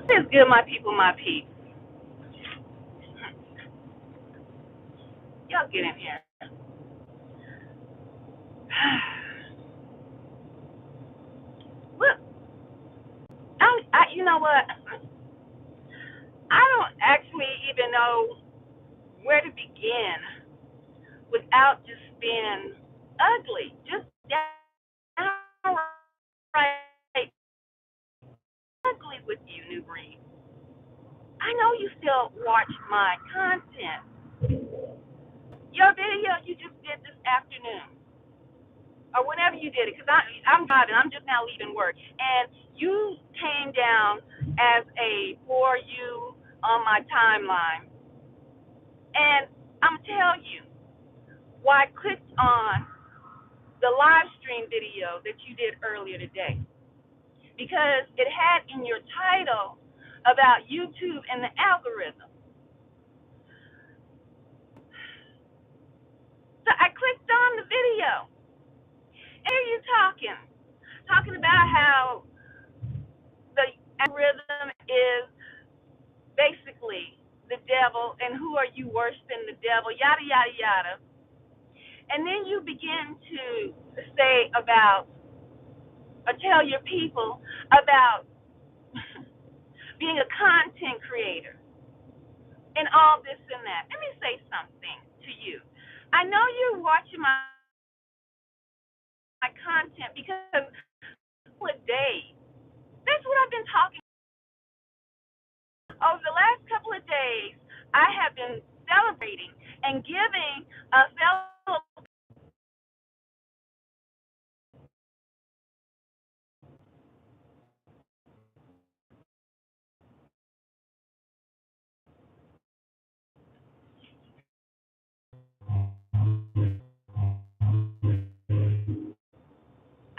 It's good, my people, my peeps. Y'all get in here. Look, you know what? I don't actually even know where to begin without just being ugly. Just downright ugly with you, New Breed. I know you still watch my content. Your video you just did this afternoon, or whenever you did it, because I'm driving. I'm just now leaving work, and you came down as a for you on my timeline, and I'm telling you why I clicked on the live stream video that you did earlier today, because it had in your title about YouTube and the algorithm. So I clicked on the video, and here you talking about how the algorithm is basically the devil, and who are you worse than the devil, yada, yada, yada. And then you begin to say about, or tell your people about being a content creator and all this and that. Let me say something to you. I know you're watching my content because for days, that's what I've been talking over the last couple of days. I have been celebrating and giving a fellow.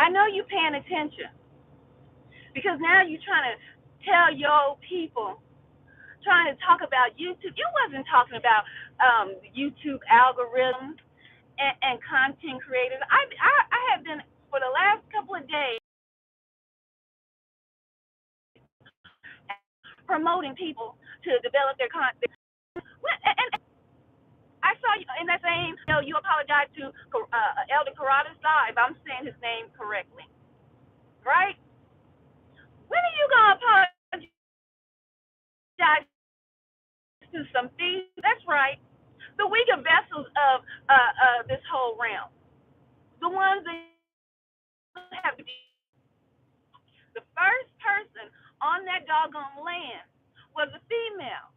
I know you paying attention because now you're trying to tell your people, trying to talk about YouTube. You wasn't talking about YouTube algorithms and content creators. I have been for the last couple of days promoting people to develop their content. And I saw you in that same, you apologize to Elder Carrada Star, if I'm saying his name correctly, right? When are you going to apologize to some thieves? That's right. The weaker vessels of this whole realm. The ones that have to be the first person on that doggone land was a female.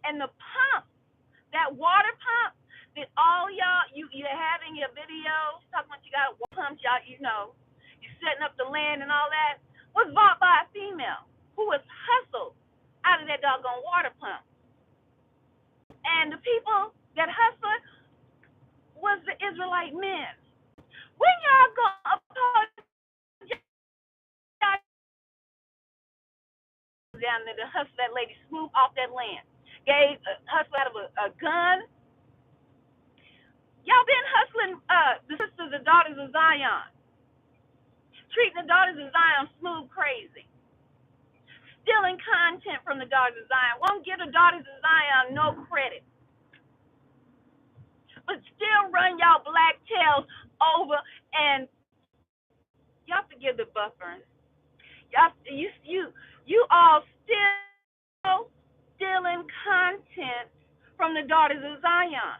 And the pump, that water pump that all y'all you have in your videos talking about you got pumps, y'all, you setting up the land and all that, was bought by a female who was hustled out of that doggone water pump. And the people that hustled was the Israelite men. When y'all gonna apologize down there to hustle that lady smooth off that land? Gave hustle out of a gun. Y'all been hustling the sisters, the daughters of Zion, treating the daughters of Zion smooth crazy, stealing content from the daughters of Zion. Won't give the daughters of Zion no credit, but still run y'all black tails over. And y'all forgive the buffering. Y'all, you all still stealing content from the daughters of Zion.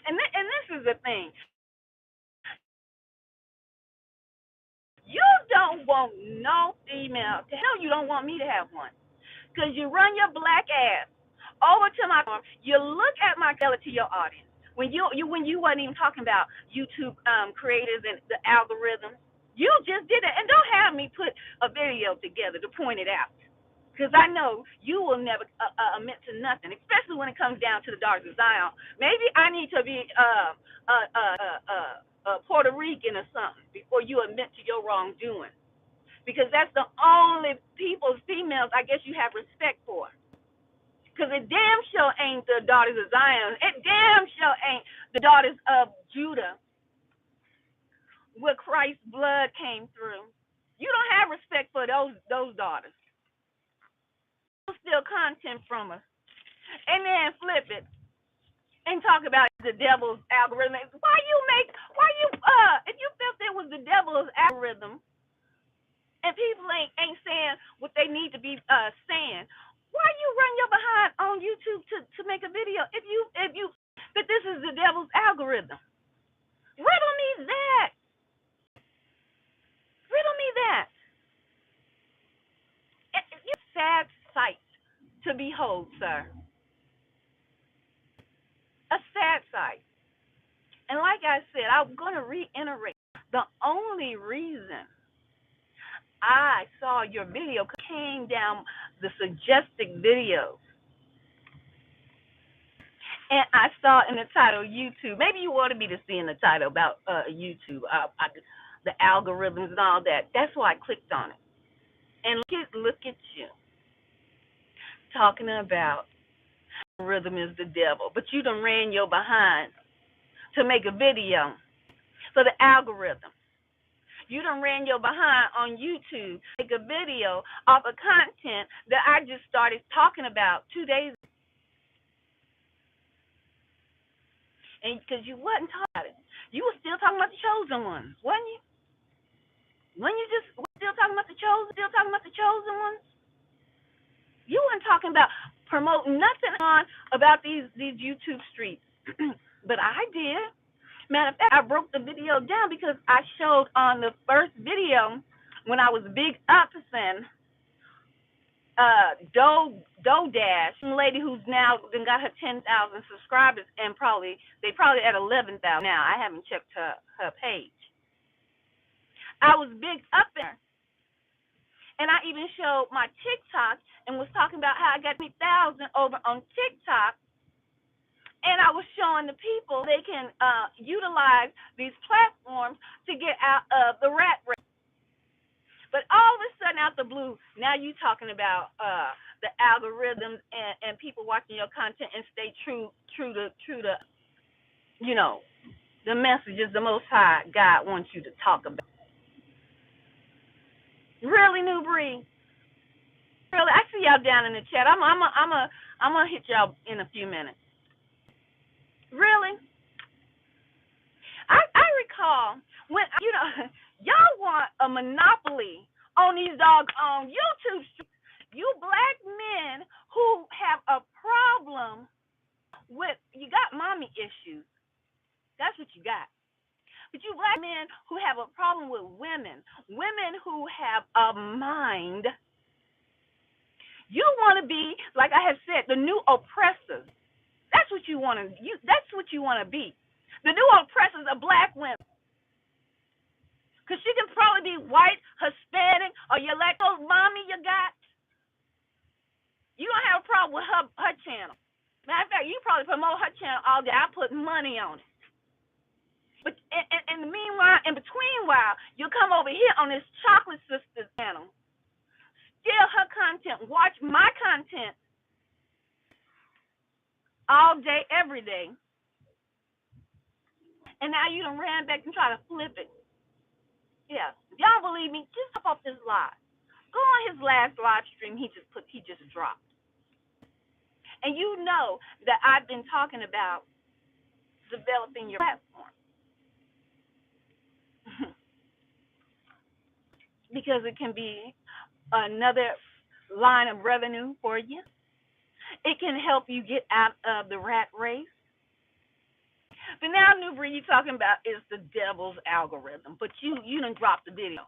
And this is the thing. You don't want no female. To hell, you don't want me to have one. Because you run your black ass over to my phone. You look at my color to your audience. When you wasn't even talking about YouTube creators and the algorithm, you just did it. And don't have me put a video together to point it out. Because I know you will never admit to nothing, especially when it comes down to the daughters of Zion. Maybe I need to be Puerto Rican or something before you admit to your wrongdoing. Because that's the only females, I guess you have respect for. Because it damn sure ain't the daughters of Zion. It damn sure ain't the daughters of Judah where Christ's blood came through. You don't have respect for those daughters. steal content from us and then flip it and talk about the devil's algorithm. Why you if you felt it was the devil's algorithm and people ain't saying what they need to be saying, why you run your behind on YouTube to make a video if you that this is the devil's algorithm? Riddle me that. Riddle me that. It's a sad sight to behold, sir. A sad sight. And like I said, I'm going to reiterate the only reason I saw your video came down the suggested videos. And I saw in the title YouTube. Maybe you wanted me to see in the title about YouTube, the algorithms and all that. That's why I clicked on it. And look at you talking about algorithm is the devil, but you done ran your behind to make a video for the algorithm. You done ran your behind on YouTube, make a video off of content that I just started talking about 2 days ago. And because you wasn't talking about it. You were still talking about the chosen ones, wasn't you? When you just still talking about the chosen ones? You weren't talking about promoting nothing on about these YouTube streets. But I did. Matter of fact, I broke the video down because I showed on the first video when I was big upping Dash, a lady who's now got her 10,000 subscribers and they probably at 11,000 now. I haven't checked her page. I was big up there. And I even showed my TikTok and was talking about how I got 3,000 over on TikTok. And I was showing the people they can utilize these platforms to get out of the rat race. But all of a sudden, out the blue, now you talking about the algorithms and people watching your content and stay true to the messages the Most High God wants you to talk about. Really, New Bree? Really? I see y'all down in the chat. I'm gonna hit y'all in a few minutes. Really? I recall when y'all want a monopoly on these dogs on YouTube. You black men who have a problem with you got mommy issues. That's what you got. But you black men who have a problem with women who have a mind. You want to be, like I have said, the new oppressors. That's what you want to. That's what you want to be. The new oppressors are black women. Because she can probably be white, Hispanic, or your Latino mommy you got. You don't have a problem with her channel. Matter of fact, you probably promote her channel all day. I put money on it. But in the meanwhile, in between while, you'll come over here on this Chocolate Sisters channel, steal her content, watch my content all day, every day. And now you done ran back and try to flip it. Yeah. If y'all believe me, just hop off this live. Go on his last live stream he just dropped. And you know that I've been talking about developing your platform. Because it can be another line of revenue for you. It can help you get out of the rat race. But now, Newbury, you're talking about is the devil's algorithm. But you done dropped the video.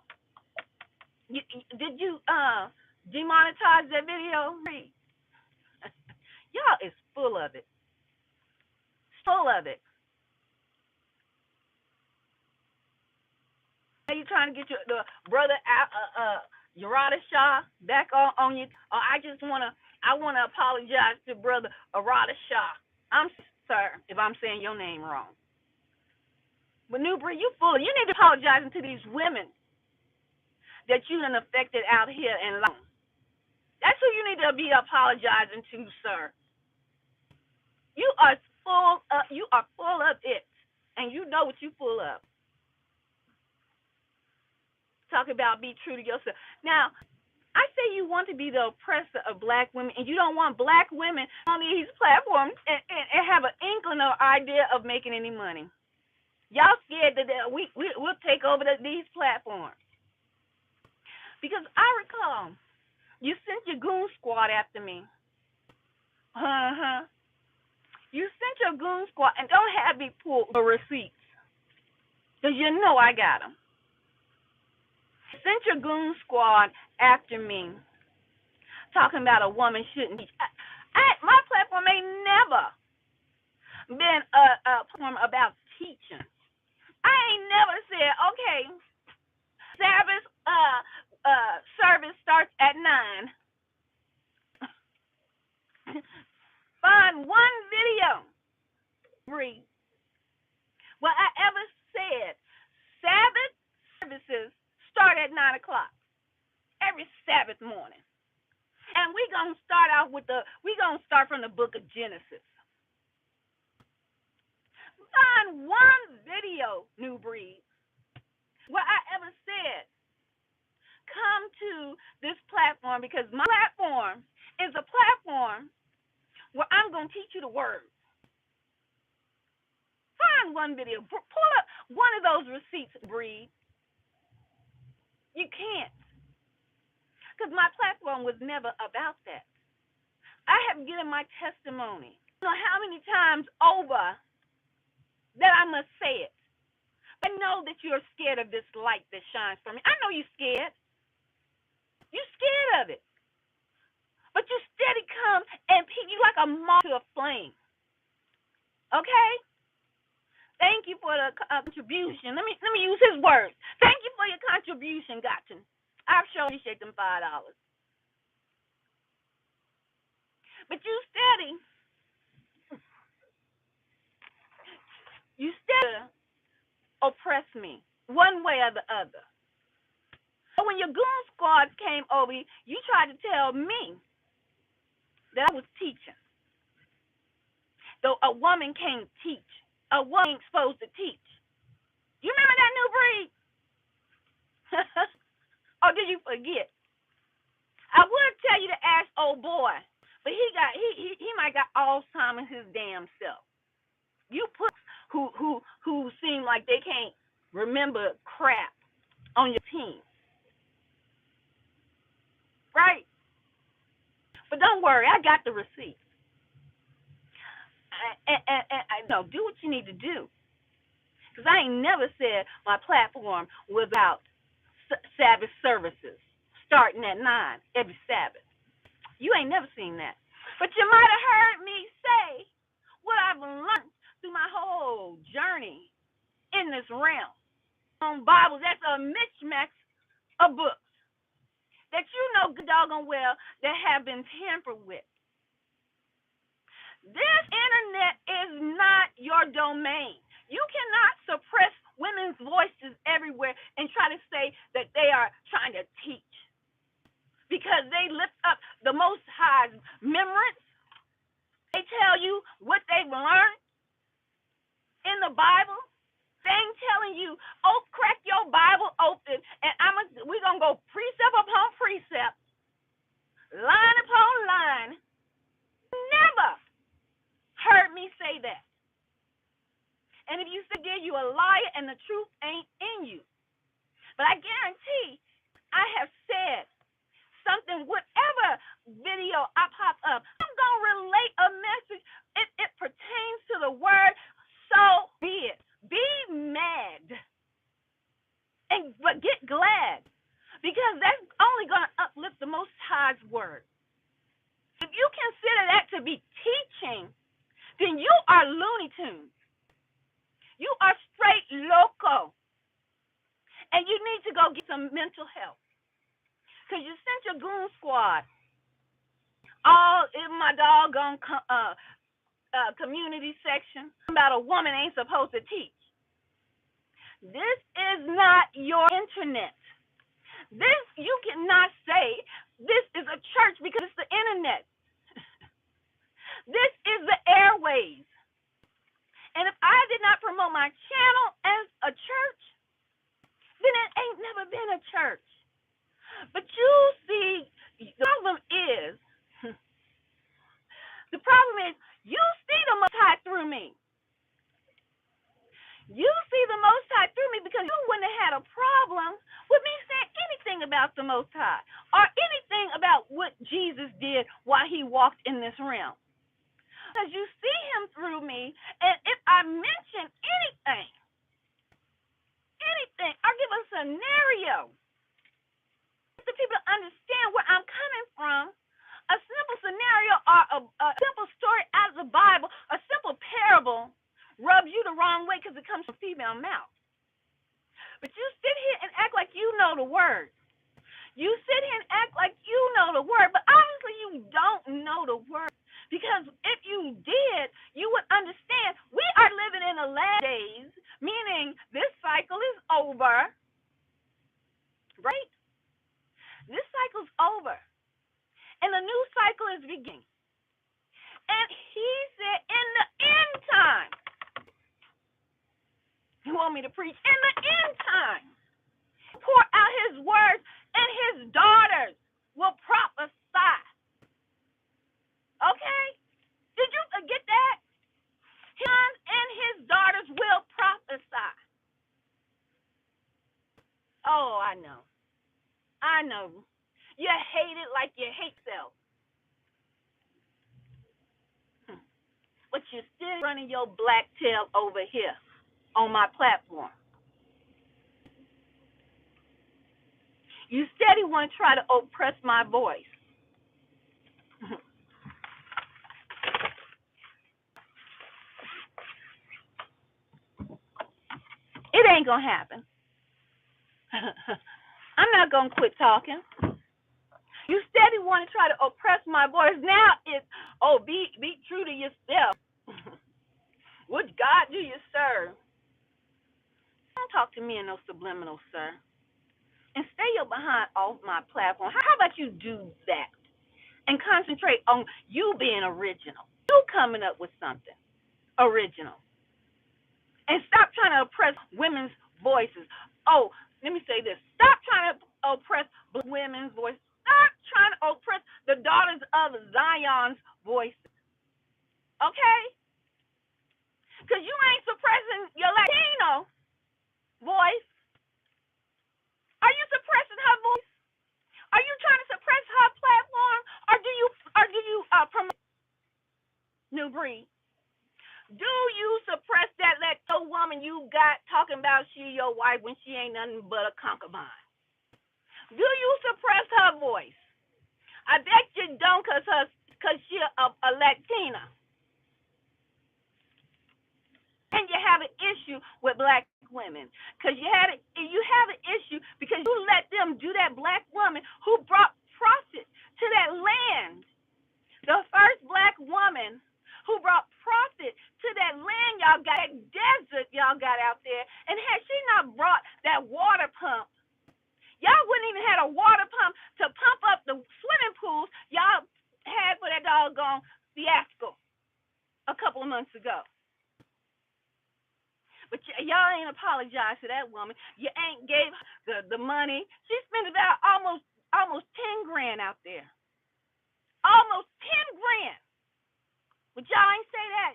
Did you demonetize that video? Y'all is full of it. Full of it. Are you trying to get the brother Yarada Shah back on you? Or I want to apologize to brother Arada Shah. I'm sorry if I'm saying your name wrong. But Newbury, you full. You need to apologize to these women that you done affected out here in Long. That's who you need to be apologizing to, sir. You are full of it, and you know what you full of. Talk about be true to yourself. Now, I say you want to be the oppressor of black women, and you don't want black women on these platforms and have an inkling or idea of making any money. Y'all scared that we'll take over these platforms. Because I recall you sent your goon squad after me. You sent your goon squad, and don't have me pull the receipts, because you know I got them. Sent your goon squad after me, talking about a woman shouldn't teach. My platform ain't never been a platform about teaching. I ain't never said, okay, Sabbath service starts at 9. Find one video, Bree, where I ever said Sabbath services start at 9 o'clock every Sabbath morning. And we're going to start out we're going to start from the book of Genesis. Find one video, New Breed, where I ever said, come to this platform, because my platform is a platform where I'm going to teach you the word. Find one video. Pull up one of those receipts, Breed. You can't. Because my platform was never about that. I have given my testimony. I don't know how many times over that I must say it. I know that you're scared of this light that shines from me. I know you're scared. You're scared of it. But you steady come and you like a moth to a flame. Okay? Thank you for the contribution. Let me use his words. Thank you for your contribution, Gotcha. I sure appreciate them $5. But you steady oppress me one way or the other. So when your goon squads came over, you tried to tell me that I was teaching. Though a woman can't teach. A woman ain't supposed to teach. You remember that, New Breed? Or did you forget? I would tell you to ask old boy, but he might got Alzheimer's his damn self. You put who seem like they can't remember crap on your team, right? But don't worry, I got the receipt. And I know, do what you need to do, because I ain't never said my platform was about Sabbath services starting at 9 every Sabbath. You ain't never seen that. But you might have heard me say what I've learned through my whole journey in this realm. On Bibles, that's a mismatch of books that you know good doggone well that have been tampered with. This internet is not your domain. You cannot suppress women's voices everywhere and try to say that they are trying to teach, because they lift up the Most High's remembrance. They tell you what they've learned in the Bible. They ain't telling you, oh, crack your Bible open, and we're going to go precept upon precept, line upon line. Never heard me say that. And if you say you're a liar and the truth ain't in you. But I guarantee I have said something, whatever video I pop up, I'm going to relate a message. It pertains to the word, so be it. Be mad, but get glad, because that's only going to uplift the Most High's word. If you consider that to be teaching, then you are Looney Tunes. You are straight loco. And you need to go get some mental help. Because you sent your goon squad all in my doggone community section about a woman ain't supposed to teach. This is not your internet. This, you cannot say this is a church because it's the internet. This is the airways. And if I did not promote my channel as a church, then it ain't never been a church. But you see or anything about what Jesus did while he walked in this realm. Because you see him through me, and if I mention anything, or give a scenario, the people understand where I'm coming from, a simple scenario or a simple story out of the Bible, a simple parable rubs you the wrong way because it comes from a female mouth. But you sit here and act like you know the word. You sit here and act like you know the word, but obviously you don't know the word. Because if you did, you would understand we are living in the last days, meaning this cycle is over, right? This cycle's over, and a new cycle is beginning. And he said, in the end time, you want me to preach? In the end time, pour out his words, and his daughters will prophesy. Okay? Did you get that? His sons and his daughters will prophesy. Oh, I know. You hate it like you hate self. But you're still running your black tail over here on my platform. You steady want to try to oppress my voice. It ain't going to happen. I'm not going to quit talking. You steady want to try to oppress my voice. Now it's, be true to yourself. Which God do you serve? Don't talk to me in no subliminal, sir. And stay your behind off my platform. How about you do that? And concentrate on you being original. You coming up with something original. And stop trying to oppress women's voices. Oh, let me say this. Stop trying to oppress women's voices. Stop trying to oppress the daughters of Zion's voices. Okay? Because you ain't suppressing your Latino voice. Are you suppressing her voice? Are you trying to suppress her platform? Or do you promote New Breed? Do you suppress that Latino woman you got talking about she your wife when she ain't nothing but a concubine? Do you suppress her voice? I bet you don't, cause she a Latina. And you have an issue with black women. Because you have an issue because you let them do that black woman who brought profit to that land. The first black woman who brought profit to that land y'all got, that desert y'all got out there. And had she not brought that water pump, y'all wouldn't even had a water pump to pump up the swimming pools y'all had for that doggone fiasco a couple of months ago. But y'all ain't apologized to that woman. You ain't gave the money. She spent about almost 10 grand out there. Almost 10 grand. But y'all ain't say that.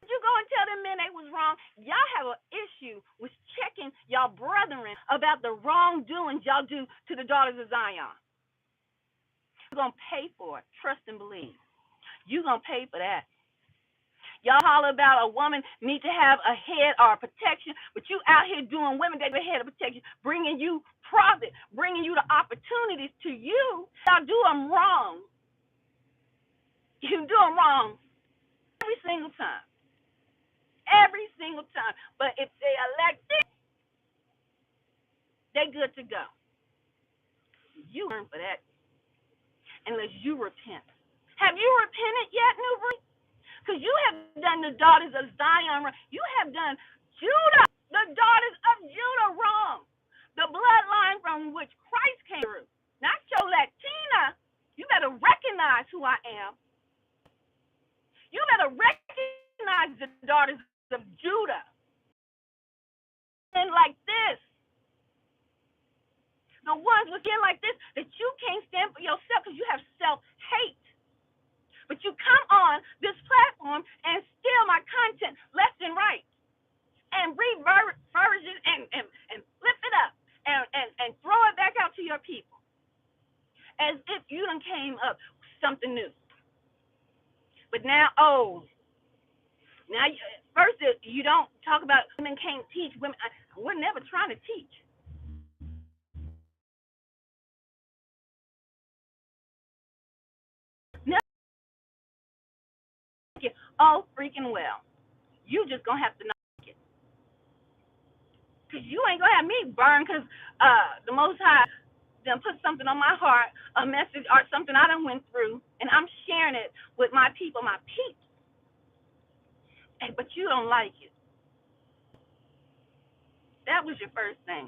You go and tell them men they was wrong. Y'all have an issue with checking y'all brethren about the wrongdoings y'all do to the daughters of Zion. You're going to pay for it. Trust and believe. You're going to pay for that. Y'all holler about a woman need to have a head or a protection, but you out here doing women that have a head of protection, bringing you profit, bringing you the opportunities to you. Y'all do them wrong. You do them wrong every single time. Every single time. But if they elect it, they good to go. You earn for that unless you repent. Have you repented yet, New Breed? Because you have done the daughters of Zion wrong. You have done Judah, the daughters of Judah wrong. The bloodline from which Christ came through. Not your Latina. You better recognize who I am. You better recognize the daughters of Judah. And like this. The ones with skin like this that you can't stand for yourself because you have self-hate. But you come on this platform and steal my content left and right and reversion and flip it up and throw it back out to your people. as if you done came up with something new. But now, oh, now first you don't talk about women can't teach women. We're never trying to teach. Never get all freaking well. You just gonna have to knock it, cause you ain't gonna have me burn. Cause the Most High done put something on my heart, a message or something I done went through, and I'm sharing it with my people, my peeps. But you don't like it. That was your first thing.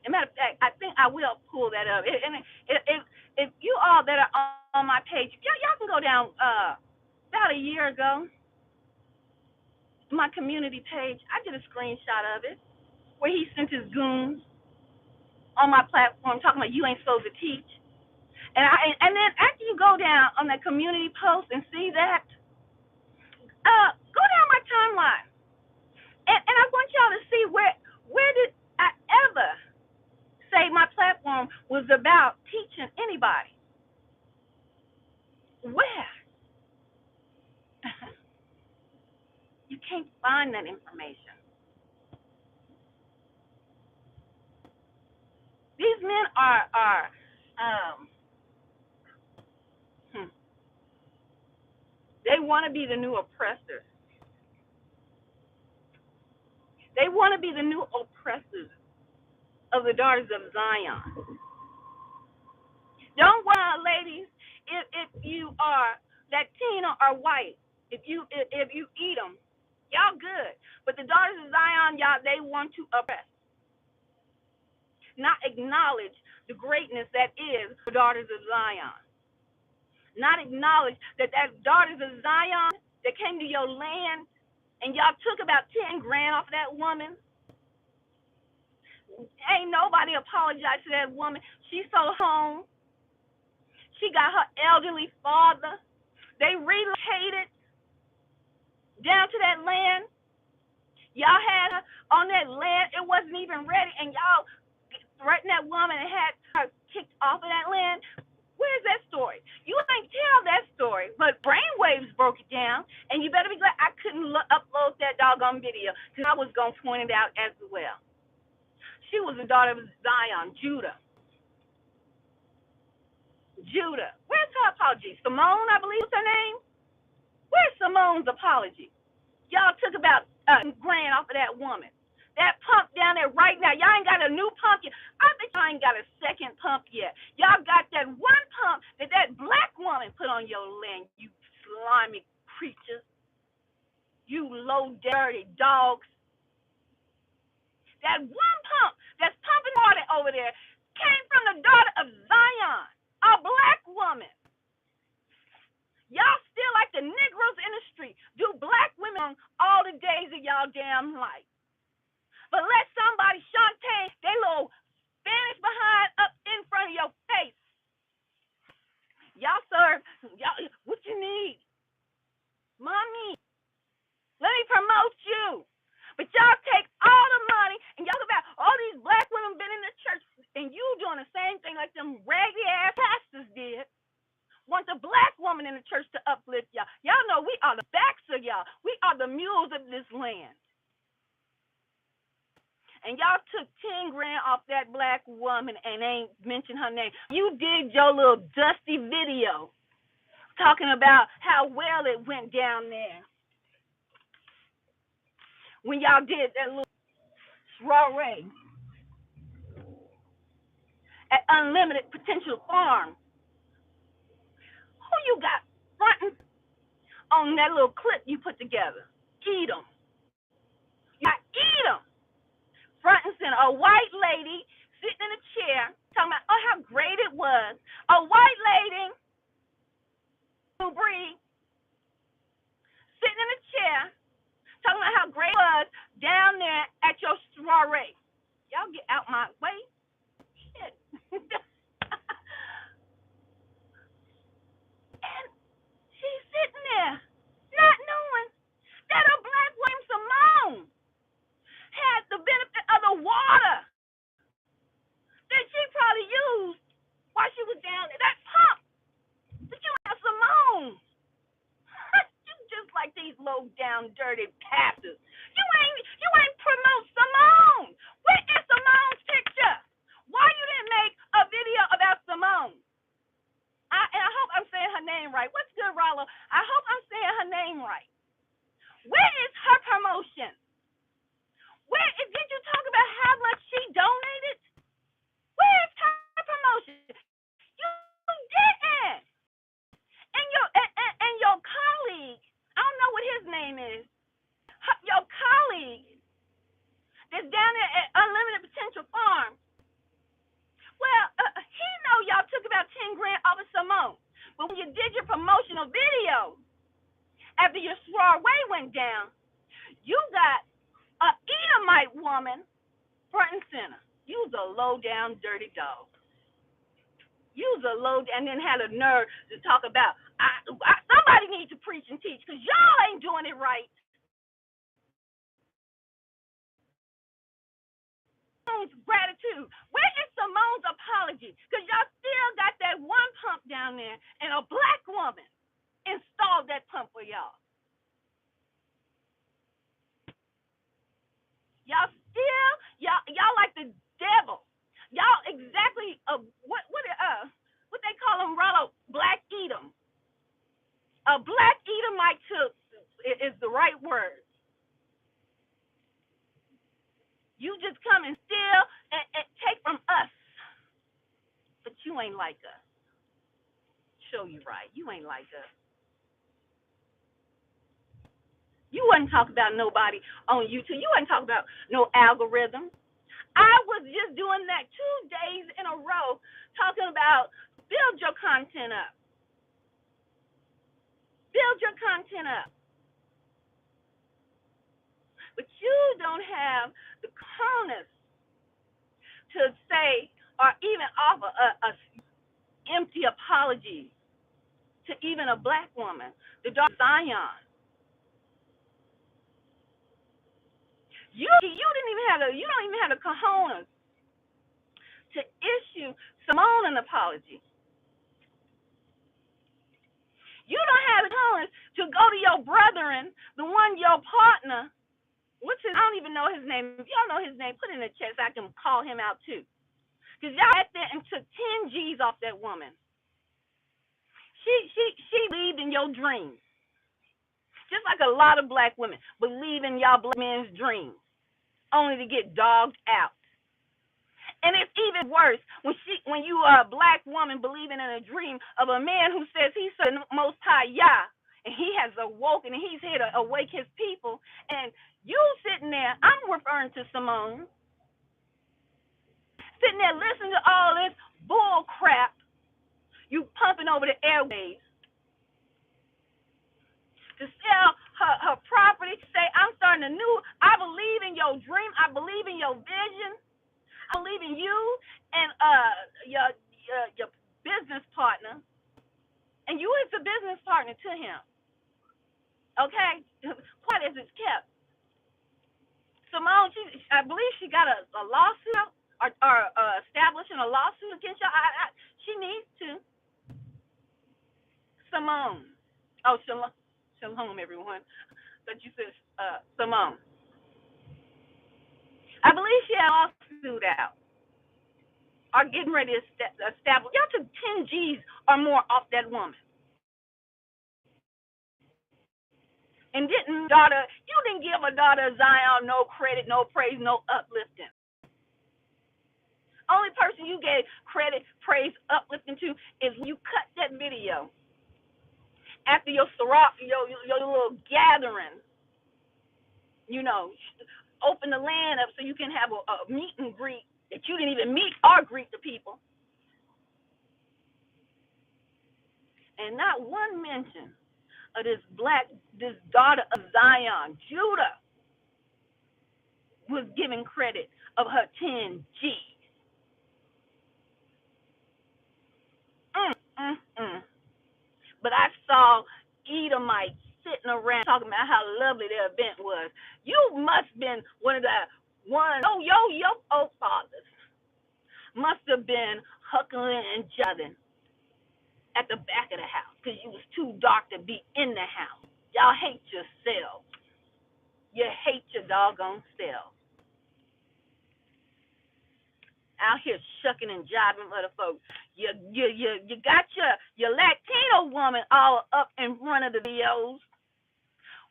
As a matter of fact, I think I will pull that up. If you all that are on my page, y'all can go down about a year ago, my community page. I did a screenshot of it where he sent his goons on my platform talking about you ain't supposed to teach. And then after you go down on that community post and see that, go down my timeline, and I want y'all to see where did I ever say my platform was about teaching anybody? Where? You can't find that information. These men are they want to be the new oppressors. They want to be the new oppressors of the daughters of Zion. Don't worry, ladies, if you are Latino or white, if you eat them, y'all good. But the daughters of Zion, y'all, they want to oppress, not acknowledge the greatness that is the daughters of Zion. Not acknowledge that daughters of Zion that came to your land and y'all took about 10 grand off of that woman. Ain't nobody apologized to that woman. She sold home. She got her elderly father. They relocated down to that land. Y'all had her on that land. It wasn't even ready, and y'all threatened that woman and had her kicked off of that land. Where's that story? You ain't tell that story, but Brainwaves broke it down, and you better be glad I couldn't upload that doggone video because I was going to point it out as well. She was the daughter of Zion, Judah. Judah. Where's her apology? Simone, I believe is her name. Where's Simone's apology? Y'all took about grand off of that woman. That pump down there right now, y'all ain't got a new pump yet. I bet y'all ain't got a second pump yet. Y'all got that one pump that black woman put on your land, you slimy creatures. You low, dirty dogs. That one pump that's pumping water over there came from the daughter of Zion, a black woman. Y'all still like the Negroes in the street. Do black women on all the days of y'all damn life. But let somebody, Shantae, they little Spanish behind up in front of your face. Y'all serve, y'all, what you need? Mommy, let me promote you. But y'all take all the money and y'all go about all these black women been in the church and you doing the same thing like them raggedy ass pastors did. Want the black woman in the church to uplift y'all. Y'all know we are the backs of y'all. We are the mules of this land. And y'all took 10 grand off that black woman and ain't mentioned her name. You did your little dusty video talking about how well it went down there when y'all did that little soiree at Unlimited Potential Farm. Who you got fronting on that little clip you put together? Eat 'em. You got eat 'em. Front and center, a white lady sitting in a chair talking about, oh, how great it was. A white lady who breathed sitting in a chair talking about how great it was down there at your soiree. Y'all get out my way. Shit. And she's sitting there not knowing that a black woman, Simone, had the benefit of the water that she probably used low down dirty pastors. You ain't promote Simone. Where is Simone's picture? Why you didn't make a video about Simone? And I hope I'm saying her name right. What's good, Rollo? I hope I'm saying her name right. Where is her promotion? Did you talk about how much she donated? Where is her promotion? You didn't. And your colleague, I don't know what his name is. Your colleague that's down there at Unlimited Potential Farm. Well, he know y'all took about 10 grand off of Simone, but when you did your promotional video after your soiree went down, you got a Edomite woman front and center. You was a low down dirty dog. You was a low down, and then had a nerve to talk about somebody needs to preach and teach because y'all ain't doing it right. Simone's gratitude. Where is Simone's apology? Because y'all still got that one pump down there, and a black woman installed that pump for y'all. Y'all like the devil. Y'all exactly what they call them, Rollo, Black Edom. A Black Edomite is the right word. You just come and steal and take from us, but you ain't like us. Show you right. You ain't like us. You wasn't talking about nobody on YouTube. You wasn't talking about no algorithm. I was just doing that 2 days in a row, talking about build your content up. Build your content up. But you don't have the cojones to say or even offer a empty apology to even a black woman, the daughter of Zion. You don't even have the cojones to issue Simone an apology. You don't have the cojones to go to your brethren, the one your partner. I don't even know his name. If y'all know his name, put it in the chat so I can call him out too. Because y'all sat there and took 10 G's off that woman. She believed in your dreams. Just like a lot of black women believe in y'all black men's dreams, only to get dogged out. And it's even worse when you are a black woman believing in a dream of a man who says he's the Most High Yah, and he has awoken and he's here to awake his people. And you sitting there, I'm referring to Simone, sitting there listening to all this bull crap you pumping over the airwaves to sell her property, say, I'm starting I believe in your dream, I believe in your vision, I believe in you and your business partner, and you is a business partner to him. Okay? What is it kept? Simone, I believe she got a lawsuit or establishing a lawsuit against y'all. She needs to. Simone. Oh, Shalom, everyone. But you said Simone. I believe she had a lawsuit out or getting ready to establish. Y'all took 10 G's or more off that woman. And you didn't give a daughter of Zion no credit, no praise, no uplifting. Only person you gave credit, praise, uplifting to is when you cut that video after your little gathering. Open the land up so you can have a meet and greet that you didn't even meet or greet the people. And not one mention of this daughter of Zion, Judah, was given credit of her 10 G. But I saw Edomites sitting around talking about how lovely their event was. You must have been your forefathers must have been huckling and jiving at the back of the house because you was too dark to be in the house. Y'all hate yourselves. You hate your doggone self. Out here shucking and jiving other folks. You got your Latino woman all up in front of the videos.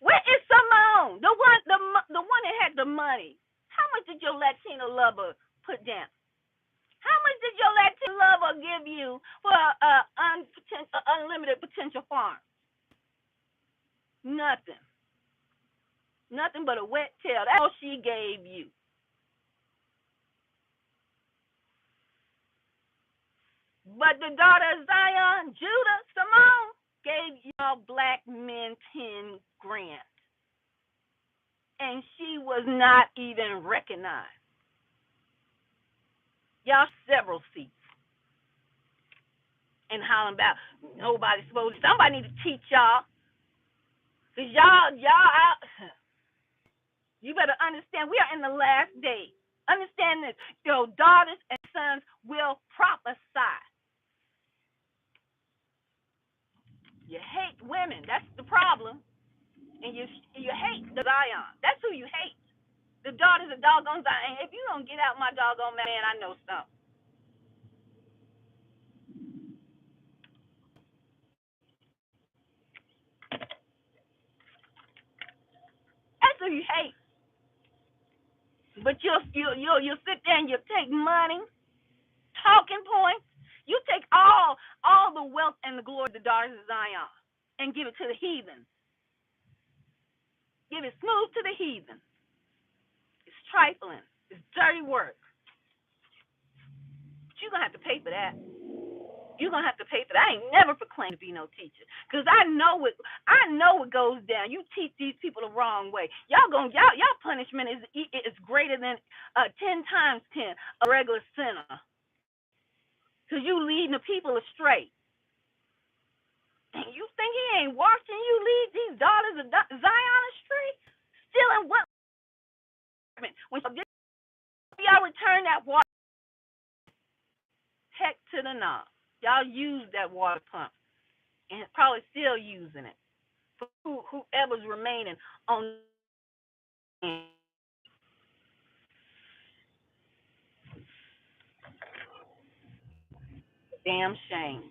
Where is Simone? The one that had the money. How much did your Latino lover put down? How much did your Latino lover give you for a unlimited potential farm? Nothing. Nothing but a wet tail. That's all she gave you. But the daughter of Zion, Judah, Simone, gave y'all black men 10 grand. And she was not even recognized. Y'all several seats. And hollering about nobody's supposed to. Somebody need to teach y'all. Because y'all out. You better understand we are in the last days. Understand this. Your daughters and sons will prophesy. You hate women. That's the problem. And you hate the Zion. That's who you hate. The daughters of doggone Zion. If you don't get out my doggone man, I know something. That's who you hate. But you'll sit there and you take money, talking points. You take all the wealth and the glory of the daughters of Zion and give it to the heathen. Give it smooth to the heathen. It's trifling. It's dirty work. But you're gonna have to pay for that. You're gonna have to pay for that. I ain't never proclaimed to be no teacher, cause I know what goes down. You teach these people the wrong way. Y'all punishment is greater than 10 times 10 a regular sinner, cause you leading the people astray. And you think he ain't watching you lead these daughters of Zion astray? Stealing what? When y'all return that water, heck to the knob. Y'all use that water pump and probably still using it for whoever's remaining on. Damn shame.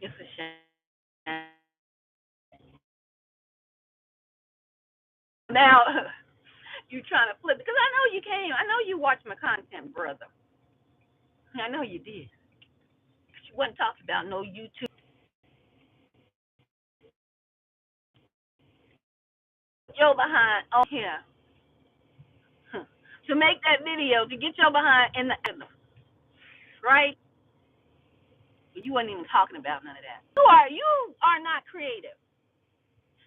It's a shame. Now you trying to flip it because I know you came. I know you watched my content, brother. I know you did. You wasn't talking about no YouTube. Your behind on here to make that video to get your behind in the right. But you wasn't even talking about none of that. You are not creative.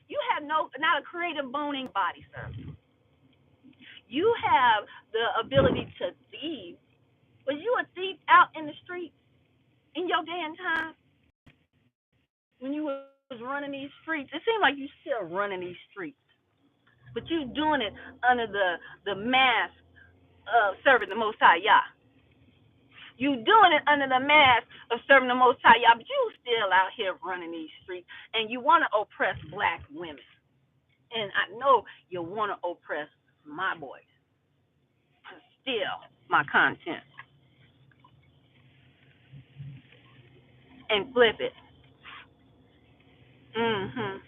You have not a creative bone in your body, sir. You have the ability to thieve. Was you a thief out in the streets in your day and time when you was running these streets? It seemed like you still running these streets, but you doing it under the mask of serving the Most High Yah. You doing it under the mask of serving the Most High Yah, but you still out here running these streets, and you want to oppress black women. And I know you want to oppress my boys. Steal my content and flip it. Mhm.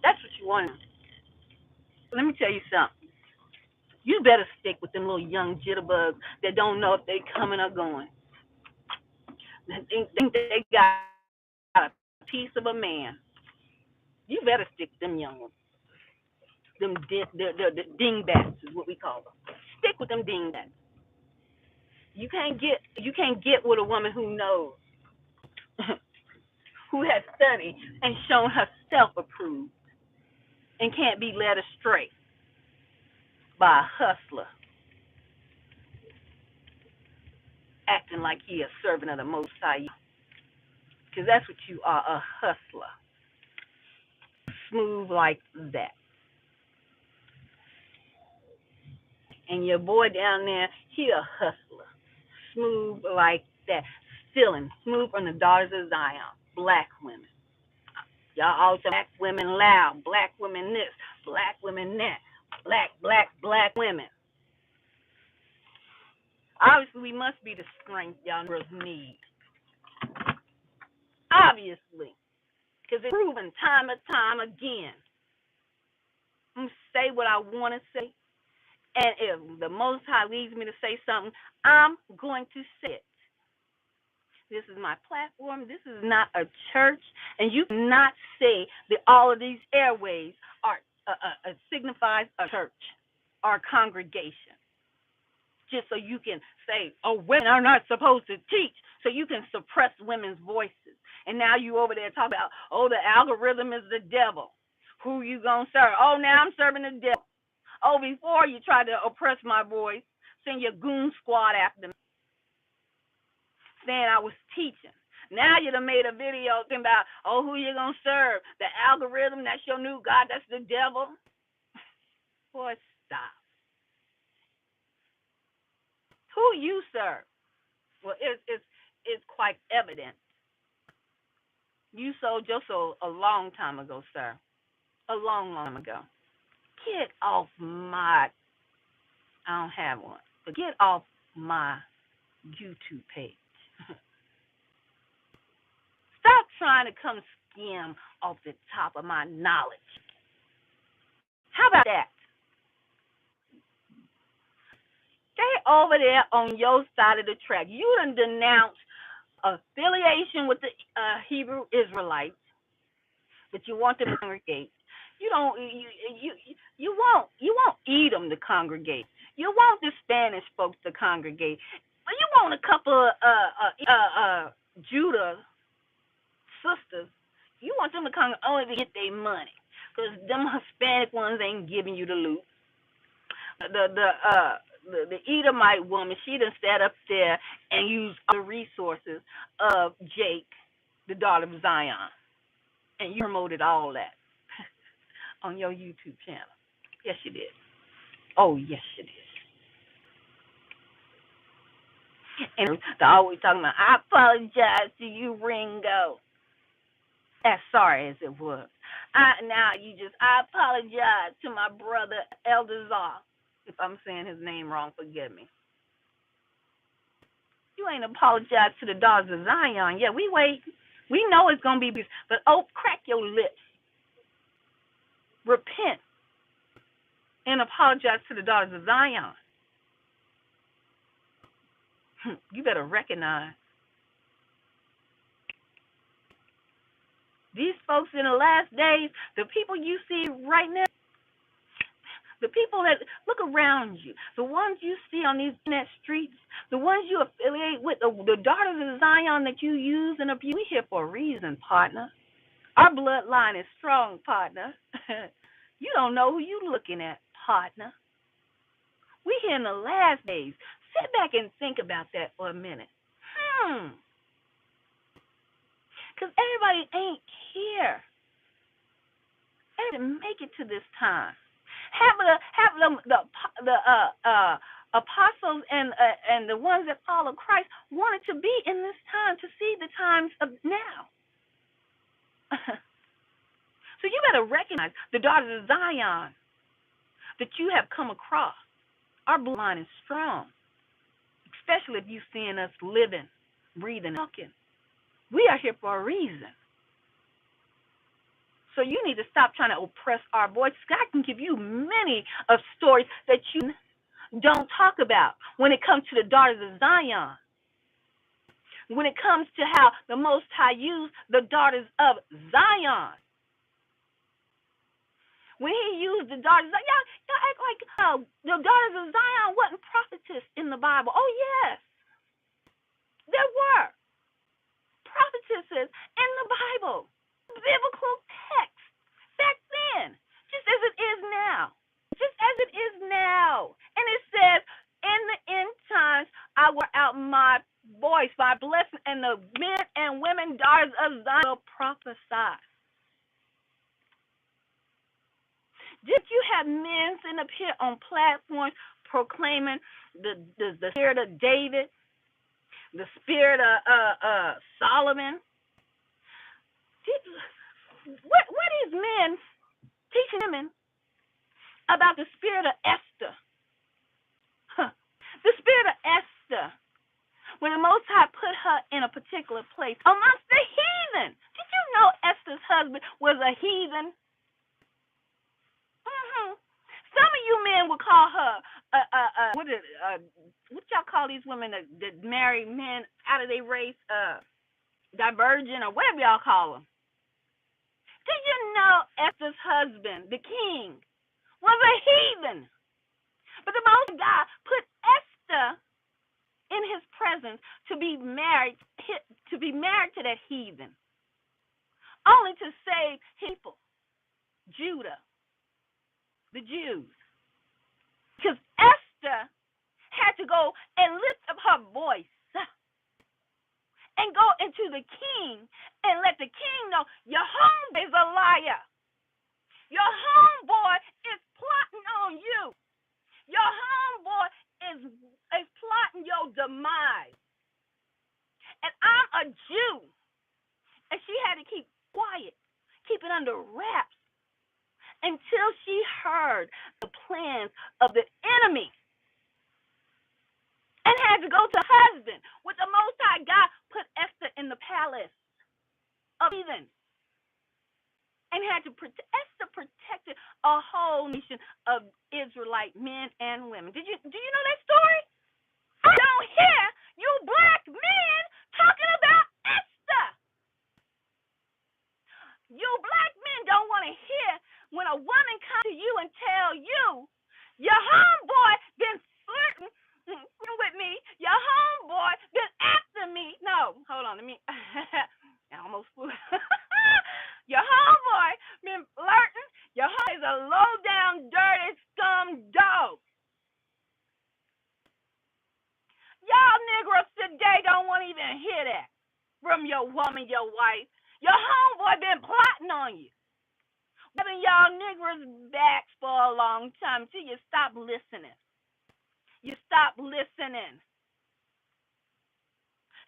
That's what you want. Let me tell you something. You better stick with them little young jitterbugs that don't know if they coming or going. That think they got a piece of a man. You better stick with them young ones. Them the dingbats is what we call them. Stick with them dingbats. You can't get with a woman who knows, who has studied and shown herself approved, and can't be led astray by a hustler acting like he a servant of the Most High. Because that's what you are, a hustler. Smooth like that. And your boy down there, he a hustler. Smooth like that. Stealing. Smooth from the daughters of Zion. black women. Y'all always say black women loud, black women this, black women that, black women. Obviously, we must be the strength y'all girls need. Obviously, because it's proven time and time again. I'm going to say what I want to say, and if the Most High leads me to say something, I'm going to say it. This is my platform. This is not a church, and you cannot say that all of these airways are signifies a church or a congregation. Just so you can say, oh, women are not supposed to teach, so you can suppress women's voices. And now you over there talking about, oh, the algorithm is the devil. Who you gonna serve? Oh, now I'm serving the devil. Oh, before you tried to oppress my voice, send your goon squad after me, saying I was teaching. Now you done made a video talking about, oh, who you gonna serve? The algorithm, that's your new God, that's the devil. Boy, stop. Who you serve? Well, it's quite evident. You sold your soul a long time ago, sir. A long time ago. Get off my, I don't have one, but get off my YouTube page. Stop trying to come skim off the top of my knowledge. How about that? Stay over there on your side of the track. You done denounced affiliation with the Hebrew Israelites, but you want them to congregate. You won't eat them to congregate. You want the Spanish folks to congregate, but you want a couple of Judah sisters. You want them to congregate only to get their money, because them Hispanic ones ain't giving you the loot. The Edomite woman, she done sat up there and used the resources of Jake, the daughter of Zion, and you promoted all that on your YouTube channel. Yes, you did. Oh, yes, you did. And they're always talking about, I apologize to you, Ringo. As sorry as it was. I apologize to my brother, Eldazar. If I'm saying his name wrong, forgive me. You ain't apologized to the daughters of Zion. Yeah, we wait. We know it's going to be, but crack your lips. Repent and apologize to the daughters of Zion. You better recognize these folks in the last days, the people you see right now, the people that look around you, the ones you see on these internet streets, the ones you affiliate with, the daughters of Zion that you use and abuse, we here for a reason, partner. Our bloodline is strong, partner. You don't know who you looking at, partner. We here in the last days. Sit back and think about that for a minute. Because everybody ain't here. Everybody didn't make it to this time. Have the apostles and the ones that follow Christ wanted to be in this time, to see the times of now. So you better recognize the daughters of Zion that you have come across. Our bloodline is strong, especially if you're seeing us living, breathing, talking. We are here for a reason. So you need to stop trying to oppress our voice. God can give you many of stories that you don't talk about when it comes to the daughters of Zion. When it comes to how the Most High used the daughters of Zion. When he used the daughters, y'all act like the daughters of Zion wasn't prophetess in the Bible. Oh, yes. There were prophetesses in the Bible, biblical text back then, just as it is now. Just as it is now. And it says, in the end times, I will out my voice, my blessing, and the men and women, daughters of Zion will prophesy. Did you have men sitting up here on platforms proclaiming the spirit of David, the spirit of Solomon, What is men teaching women about the spirit of Esther? Huh. The spirit of Esther, when the Most High put her in a particular place amongst the heathen. Did you know Esther's husband was a heathen? Some of you men would call her what y'all call these women that marry men out of their race, divergent or whatever y'all call them. Did you know Esther's husband, the king, was a heathen? But the Most God put Esther in his presence to be married to that heathen, only to save people, Judah, the Jews. Because Esther had to go and lift up her voice and go into the king and let the king know your homeboy is a liar. Your homeboy is plotting on you. Your homeboy is plotting your demise. And I'm a Jew. And she had to keep quiet, keep it under wraps until she heard the plans of the enemy and had to go to husband. With the Most High God put Esther in the palace of heathen and had to Esther protected a whole nation of Israelite men and women. Do you know that story? I don't hear you black men talking about Esther. You black men don't want to hear when a woman comes to you and tell you your homeboy been flirting with me, your homeboy been after me. No, hold on, let me I almost flew. Your homeboy been flirting. Your homeboy is a low down, dirty scum dog. Y'all Negroes today don't want to even hear that from your woman, your wife. Your homeboy been plotting on you. Having y'all Negroes backs for a long time until you stop listening. You stop listening.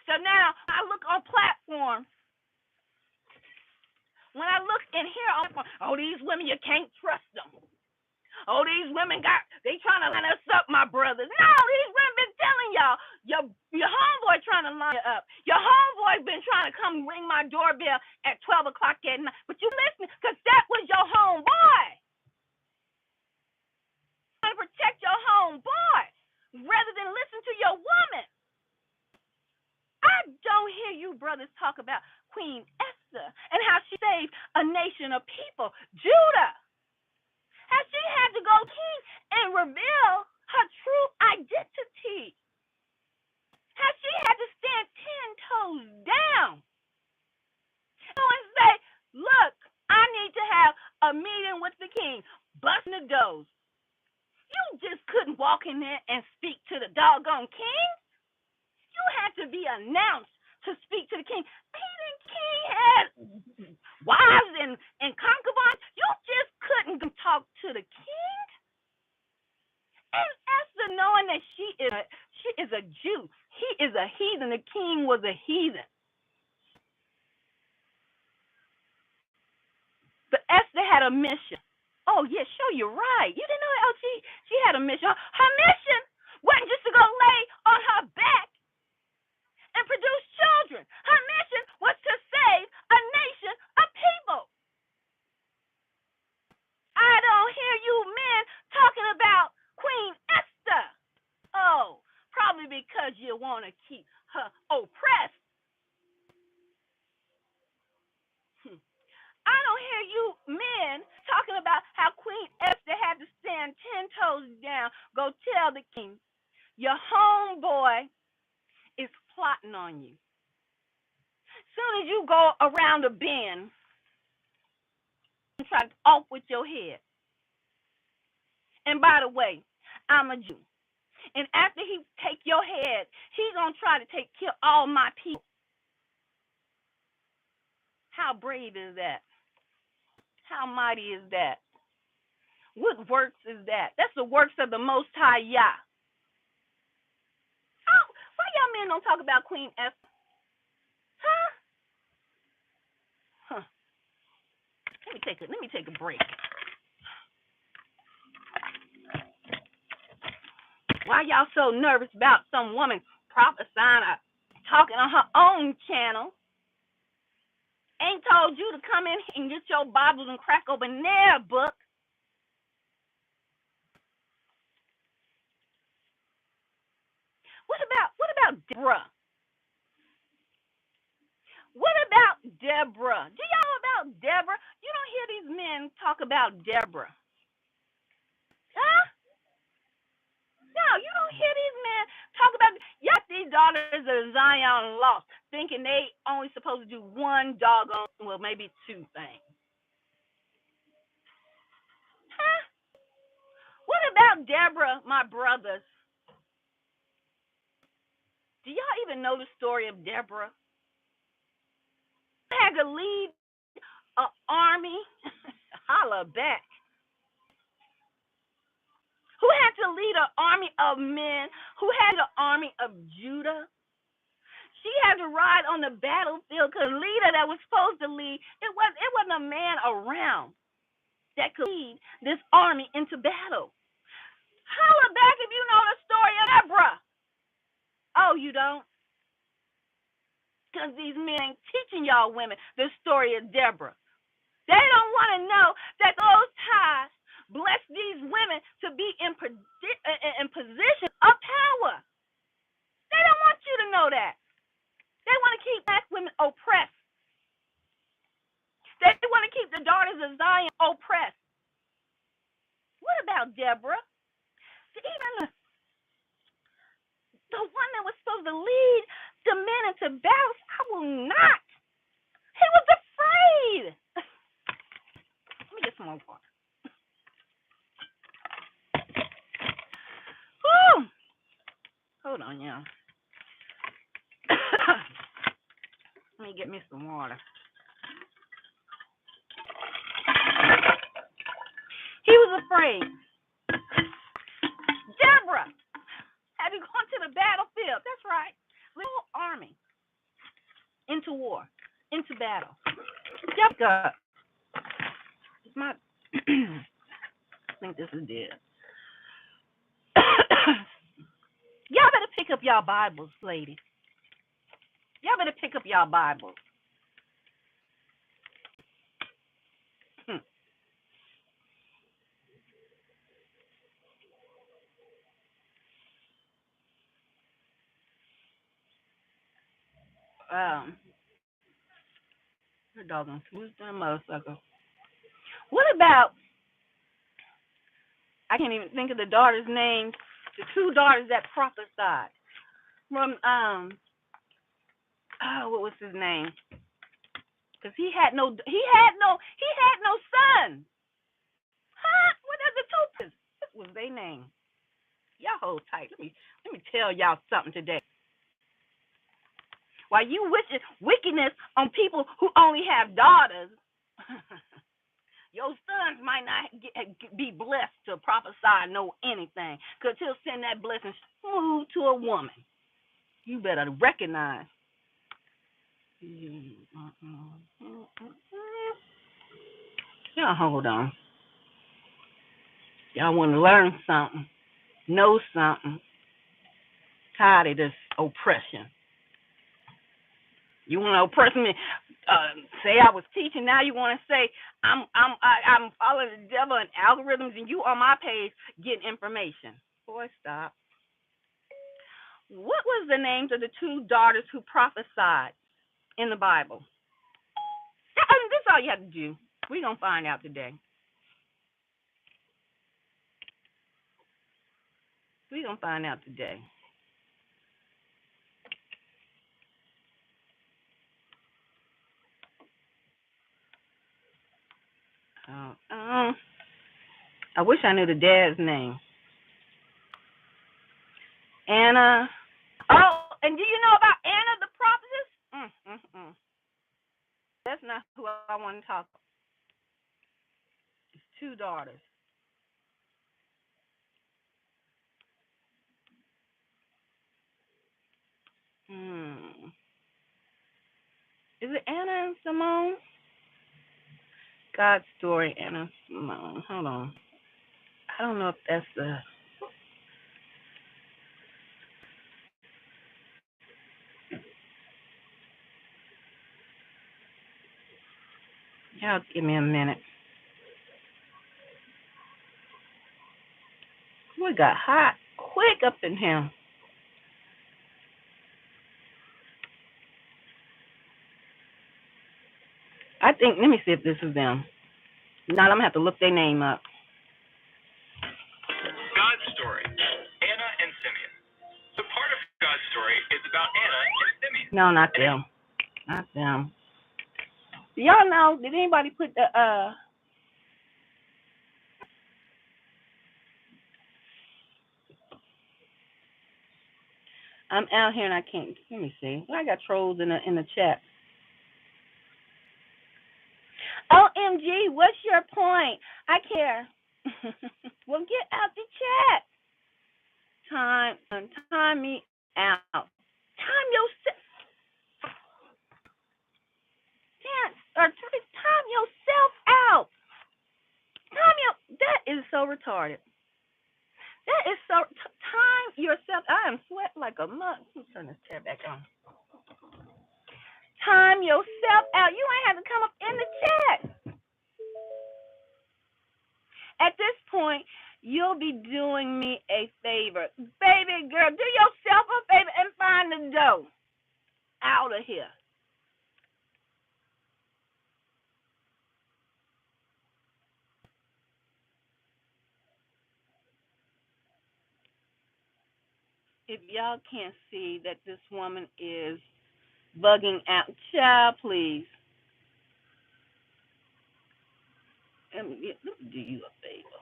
So now I look on platforms. When I look and hear all these women, you can't trust them. Oh, these women they trying to line us up, my brothers. No, these women been telling y'all, your homeboy trying to line you up. Your homeboy been trying to come ring my doorbell at 12 o'clock at night. But you listening because that was your homeboy. You want to protect your homeboy rather than listen to your woman. I don't hear you brothers talk about Queen Esther and how she saved a nation of people, Judah. How she had to go king and reveal her true identity. How she had to stand 10 toes down. And say, look, I need to have a meeting with the king. Busting the doors. You just couldn't walk in there and speak to the doggone king. You had to be announced to speak to the king. Even king had wives and concubines. You just couldn't talk to the king. And Esther, knowing that she is a Jew, he is a heathen. The king was a heathen. But Esther had a mission. Oh yeah, sure, you're right. You didn't know that? Oh, she had a mission. Her mission wasn't just to go lay on her back and produce children. Her mission was to save a nation of people. I don't hear you men talking about Queen Esther. Oh, probably because you want to keep her oppressed. I don't hear you men talking about how Queen Esther had to stand 10 toes down, go tell the king, your homeboy is plotting on you. Soon as you go around a bend and try to off with your head. And by the way, I'm a Jew. And after he take your head, he's going to try to kill all my people. How brave is that? How mighty is that? What works is that? That's the works of the Most High Yah. Oh, why y'all men don't talk about Queen Esther? Huh? Let me take a break. Why y'all so nervous about some woman prophesying or talking on her own channel? Ain't told you to come in and get your Bibles and crack open their book. What about Deborah? What about Deborah? Do y'all know about Deborah? You don't hear these men talk about Deborah. Huh? No, you don't hear these men talk about these daughters of Zion lost, thinking they only supposed to do one doggone, well, maybe two things. Huh? What about Deborah, my brothers? Do y'all even know the story of Deborah? Had to lead an army, holla back. Who had to lead an army of men? Who had an army of Judah? She had to ride on the battlefield because the leader that was supposed to lead, it wasn't a man around that could lead this army into battle. Holla back if you know the story of Deborah. Oh, you don't? Because these men ain't teaching y'all women the story of Deborah. They don't want to know that those ties bless these women to be in position of power. They don't want you to know that. They want to keep black women oppressed. They want to keep the daughters of Zion oppressed. What about Deborah? Even the one that was supposed to lead the men into battles, I will not. He was afraid. Let me get some more water. Whew. Hold on, y'all. Let me get me some water. He was afraid. Deborah, have you gone to the battlefield? That's right. Little army into war, into battle. Deborah, my, I think this is dead. Y'all better pick up y'all Bibles, ladies. Y'all better pick up y'all Bibles. Your doggone smooth damn motherfucker. What about? I can't even think of the daughter's name. The two daughters that prophesied from what was his name? Because he had no son. Huh? What are the two? What was their name? Y'all hold tight. Let me tell y'all something today. While you wishing wickedness on people who only have daughters, your sons might not be blessed to prophesy, know anything, because he'll send that blessing smooth to a woman. You better recognize. Y'all hold on. Y'all want to learn something, know something. Tired of this oppression. You want to oppress me? Say I was teaching. Now you want to say I'm following the devil and algorithms, and you on my page getting information. Boy, stop. What was the names of the two daughters who prophesied in the Bible? This is all you have to do. We're going to find out today. We're going to find out today. I wish I knew the dad's name. Anna. Oh, and do you know about Anna the prophetess? That's not who I want to talk about. It's two daughters. Is it Anna and Simone? God story, Anna Simone. Hold on. I don't know if that's the. Y'all give me a minute. We got hot quick up in here. I think. Let me see if this is them. Now I'm gonna have to look their name up. God's story, Anna and Simeon. So part of God's story is about Anna and Simeon. No, not them. Not them. Do y'all know? Did anybody put the I'm out here and I can't. Let me see. I got trolls in the chat. OMG, what's your point? I care. Well, get out the chat. Time me out. Time yourself. Time yourself out. That is so retarded. That is so. Time yourself. I am sweating like a mug. Let me turn this chair back on. Time yourself out. You ain't have to come up in the chat. At this point, you'll be doing me a favor. Baby girl, do yourself a favor and find the dough out of here. If y'all can't see that this woman is bugging out, child, please. Let me do you a favor,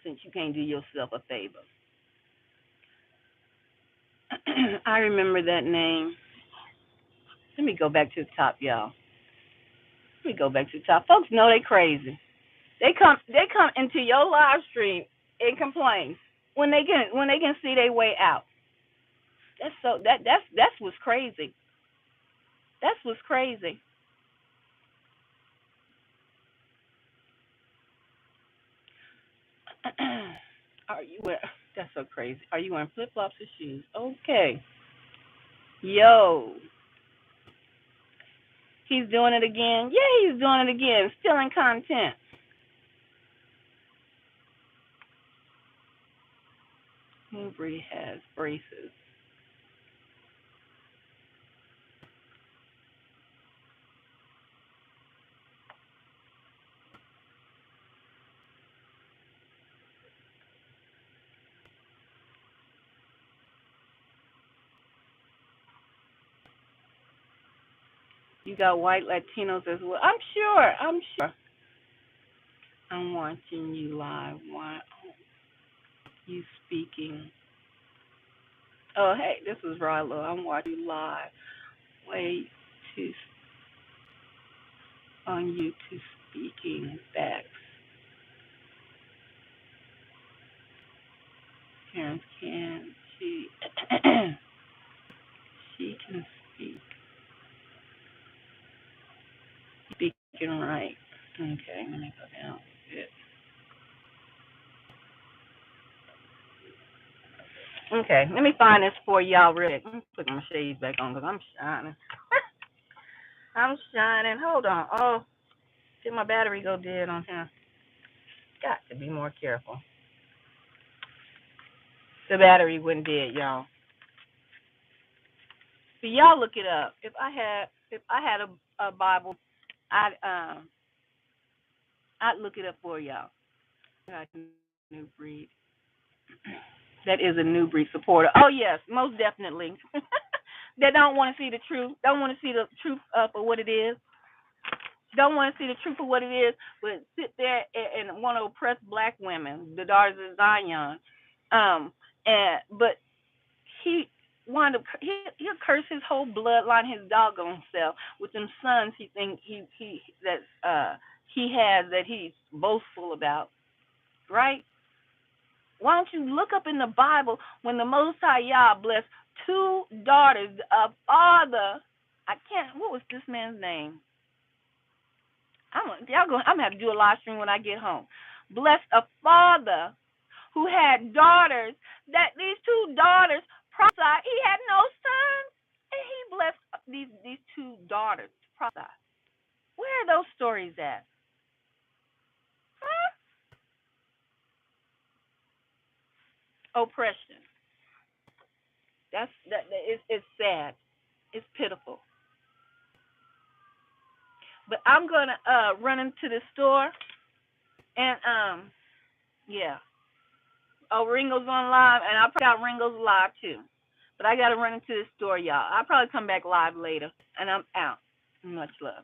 since you can't do yourself a favor. I remember that name. Let me go back to the top, y'all. Let me go back to the top. Folks know they crazy. They come into your live stream and complain when they can see their way out. That's what's crazy. That's what's crazy. Are you wearing? That's so crazy. Are you wearing flip flops or shoes? Okay. Yo, he's doing it again. Yeah, he's doing it again. Stealing content. Newbury has braces. You got white Latinos as well. I'm sure. I'm watching you live. Why aren't you speaking? Oh, hey, this is Rilo. I'm watching you live. Way to on you to speaking back. Parents can she she can speak. Speaking right. Okay, let me go down a bit. Okay, let me find this for y'all real quick. I'm putting my shades back on because I'm shining. I'm shining. Hold on. Oh, did my battery go dead on here? Got to be more careful. The battery went dead, y'all. So y'all look it up. If I had a Bible, I'd look it up for y'all. New breed. That is a new breed supporter. Oh yes, most definitely. They don't want to see the truth. Don't want to see the truth for what it is. Don't want to see the truth for what it is, but sit there and want to oppress black women, the daughters of Zion. But he wound up he'll curse his whole bloodline, his doggone self, with them sons he think he that he has that he's boastful about, right? Why don't you look up in the Bible when the Most High Yah blessed two daughters of all the I can't what was this man's name? I'm gonna have to do a live stream when I get home. Bless a father who had daughters. That these two daughters prophesied. He had no sons, and he blessed these two daughters to prophesy. Where are those stories at? Huh? Oppression. It's sad. It's pitiful. But I'm gonna run into the store and yeah. Oh, Ringo's on live, and I probably got Ringo's live too. But I gotta run into the store, y'all. I'll probably come back live later, and I'm out. Much love.